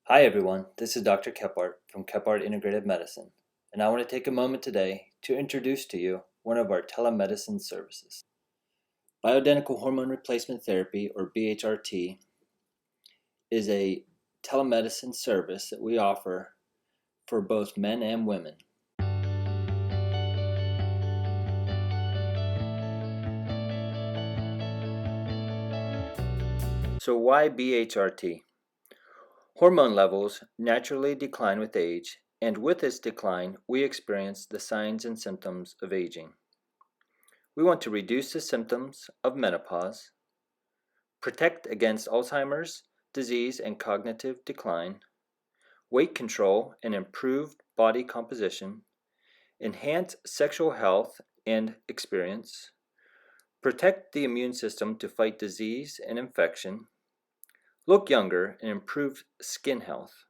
Hi everyone, this is Dr. Kephart from Kephart Integrative Medicine, and I want to take a moment today to introduce to you one of our telemedicine services. Bioidentical hormone replacement therapy, or BHRT, is a telemedicine service that we offer for both men and women. So why BHRT? Hormone levels naturally decline with age, and with this decline, we experience the signs and symptoms of aging. We want to reduce the symptoms of menopause, protect against Alzheimer's disease and cognitive decline, weight control and improved body composition, enhance sexual health and experience, protect the immune system to fight disease and infection, look younger and improve skin health,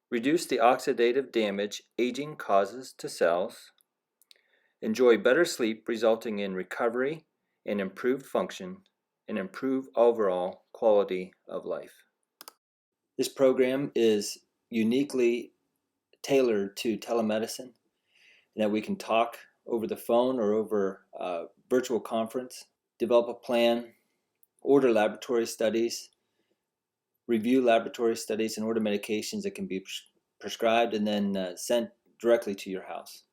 reduce the oxidative damage aging causes to cells, enjoy better sleep resulting in recovery and improved function, and improve overall quality of life. This program is uniquely tailored to telemedicine, and that we can talk over the phone or over a virtual conference, develop a plan, order laboratory studies, review laboratory studies, and order medications that can be prescribed and then sent directly to your house.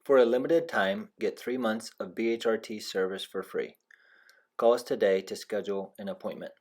For a limited time, get 3 months of BHRT service for free. Call us today to schedule an appointment.